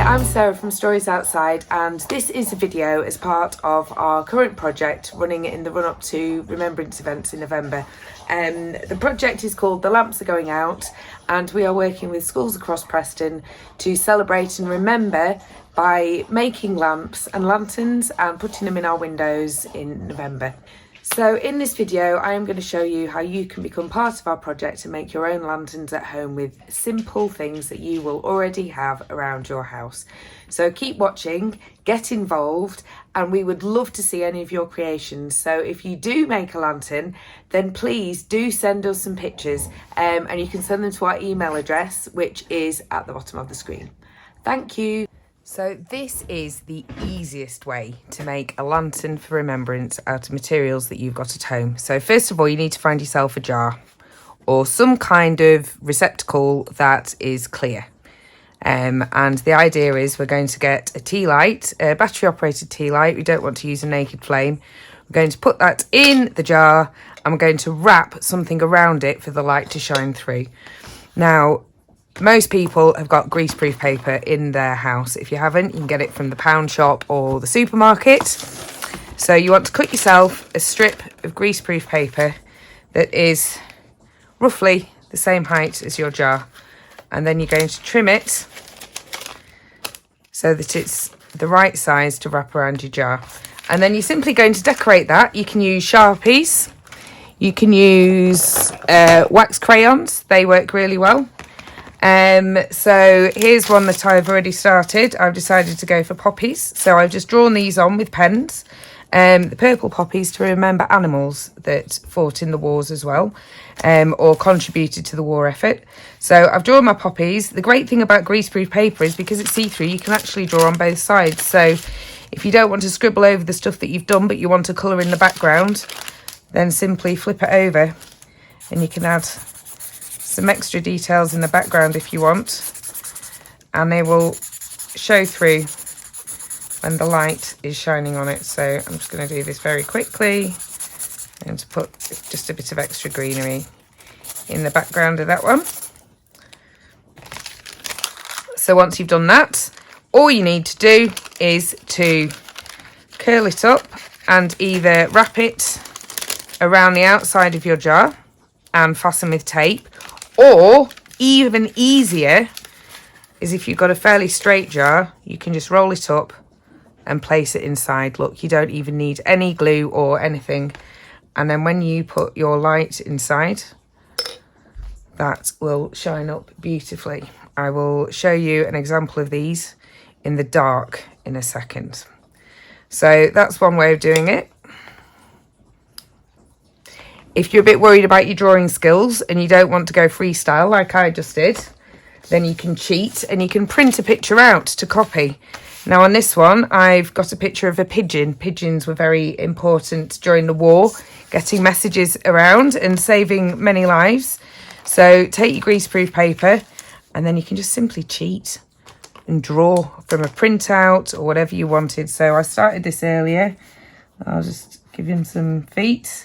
I'm Sarah from Stories Outside, and this is a video as part of our current project running in the run-up to Remembrance events in November. The project is called The Lamps Are Going Out, and we are working with schools across Preston to celebrate and remember by making lamps and lanterns and putting them in our windows in November. So in this video, I am going to show you how you can become part of our project and make your own lanterns at home with simple things that you will already have around your house. So keep watching, get involved, and we would love to see any of your creations. So if you do make a lantern, then please do send us some pictures, and you can send them to our email address, which is at the bottom of the screen. Thank you. So this is the easiest way to make a lantern for remembrance out of materials that you've got at home. So first of all, you need to find yourself a jar or some kind of receptacle that is clear. And the idea is we're going to get a tea light, a battery operated tea light. We don't want to use a naked flame. We're going to put that in the jar and we're going to wrap something around it for the light to shine through. Now, most people have got greaseproof paper in their house. If you haven't, you can get it from the pound shop or the supermarket. So you want to cut yourself a strip of greaseproof paper that is roughly the same height as your jar. And then you're going to trim it so that it's the right size to wrap around your jar. And then you're simply going to decorate that. You can use Sharpies. You can use wax crayons. They work really well. So here's one that I've already started. I've decided to go for poppies. So I've just drawn these on with pens. The purple poppies to remember animals that fought in the wars as well, or contributed to the war effort. So I've drawn my poppies. The great thing about greaseproof paper is because it's see-through, you can actually draw on both sides. So if you don't want to scribble over the stuff that you've done, but you want to colour in the background, then simply flip it over and you can add some extra details in the background if you want, and they will show through when the light is shining on it. So I'm just going to do this very quickly and to put just a bit of extra greenery in the background of that one. So once you've done that, all you need to do is to curl it up and either wrap it around the outside of your jar and fasten with tape, or even easier is if you've got a fairly straight jar, you can just roll it up and place it inside. Look, you don't even need any glue or anything. And then when you put your light inside, that will shine up beautifully. I will show you an example of these in the dark in a second. So that's one way of doing it. If you're a bit worried about your drawing skills and you don't want to go freestyle like I just did, then you can cheat and you can print a picture out to copy. Now on this one, I've got a picture of a pigeon. Pigeons were very important during the war, getting messages around and saving many lives. So take your greaseproof paper and then you can just simply cheat and draw from a printout or whatever you wanted. So I started this earlier. I'll just give him some feet.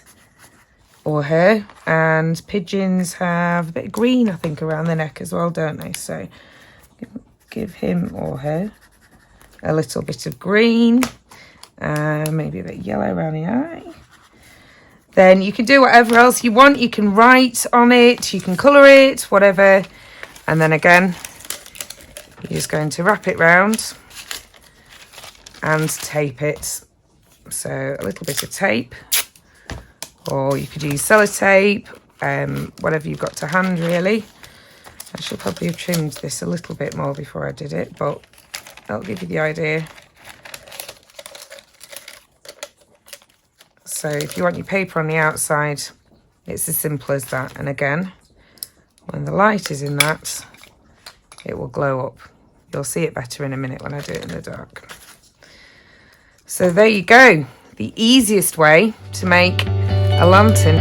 Or her, and pigeons have a bit of green, I think, around the neck as well, don't they? So give him or her a little bit of green, maybe a bit of yellow around the eye. Then you can do whatever else you want. You can write on it, you can colour it, whatever. And then again, you're just going to wrap it round and tape it. So a little bit of tape. Or you could use sellotape, whatever you've got to hand really. I should probably have trimmed this a little bit more before I did it, but that'll give you the idea. So if you want your paper on the outside, it's as simple as that. And again, when the light is in that, it will glow up. You'll see it better in a minute when I do it in the dark. So there you go. The easiest way to make a lantern.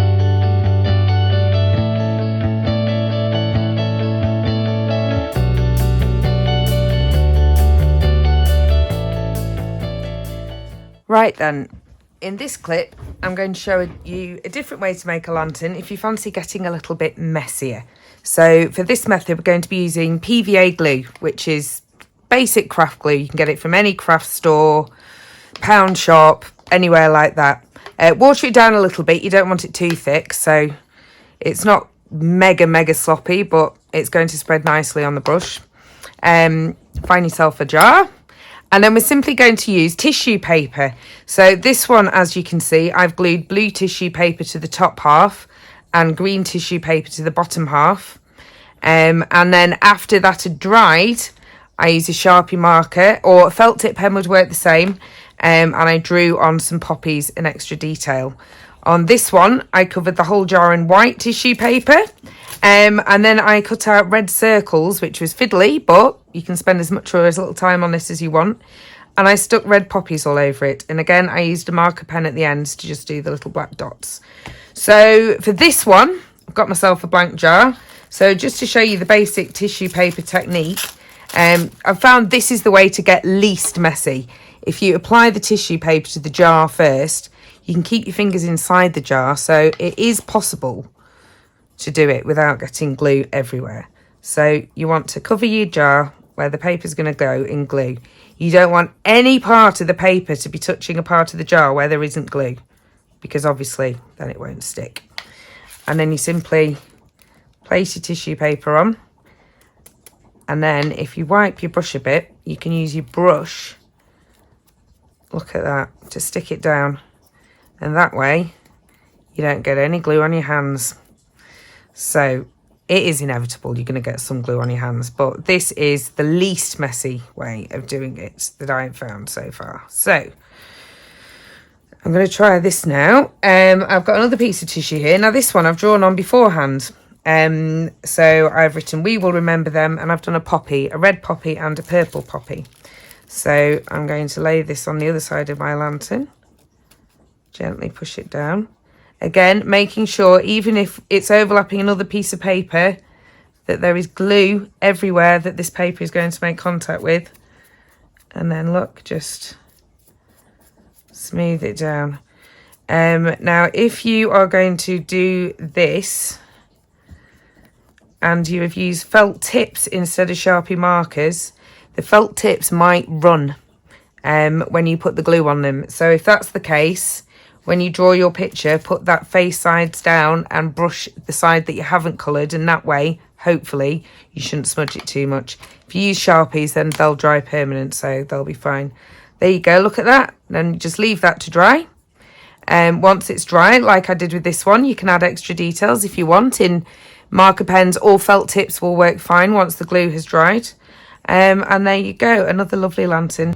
Right then, in this clip I'm going to show you a different way to make a lantern if you fancy getting a little bit messier. So for this method we're going to be using PVA glue, which is basic craft glue. You can get it from any craft store, pound shop, anywhere like that. Water it down a little bit. You don't want it too thick, so it's not mega sloppy, but it's going to spread nicely on the brush. Find yourself a jar, and then we're simply going to use tissue paper. So this one, as you can see, I've glued blue tissue paper to the top half and green tissue paper to the bottom half. And then after that had dried, I use a Sharpie marker, or a felt tip pen would work the same, and I drew on some poppies in extra detail. On this one, I covered the whole jar in white tissue paper, and then I cut out red circles, which was fiddly, but you can spend as much or as little time on this as you want. And I stuck red poppies all over it. And again, I used a marker pen at the end to just do the little black dots. So for this one, I've got myself a blank jar. So just to show you the basic tissue paper technique, I've found this is the way to get least messy. If you apply the tissue paper to the jar first, you can keep your fingers inside the jar, so it is possible to do it without getting glue everywhere. So you want to cover your jar where the paper is going to go in glue. You don't want any part of the paper to be touching a part of the jar where there isn't glue, because obviously then it won't stick. And then you simply place your tissue paper on, and then if you wipe your brush a bit, you can use your brush, look at that, to stick it down, and that way you don't get any glue on your hands. So it is inevitable you're going to get some glue on your hands, but this is the least messy way of doing it that I've found so far. So I'm going to try this now. I've got another piece of tissue here. Now this one I've drawn on beforehand. So I've written "We will remember them," and I've done a poppy, a red poppy and a purple poppy. So I'm going to lay this on the other side of my lantern. Gently push it down. Again, making sure, even if it's overlapping another piece of paper, that there is glue everywhere that this paper is going to make contact with. And then look, just smooth it down. Now, if you are going to do this and you have used felt tips instead of Sharpie markers, the felt tips might run when you put the glue on them. So if that's the case, when you draw your picture, put that face sides down and brush the side that you haven't coloured, and that way, hopefully, you shouldn't smudge it too much. If you use Sharpies, then they'll dry permanent, so they'll be fine. There you go, look at that. Then just leave that to dry. Once it's dry, like I did with this one, you can add extra details if you want. In marker pens or felt tips will work fine once the glue has dried. And there you go, another lovely lantern.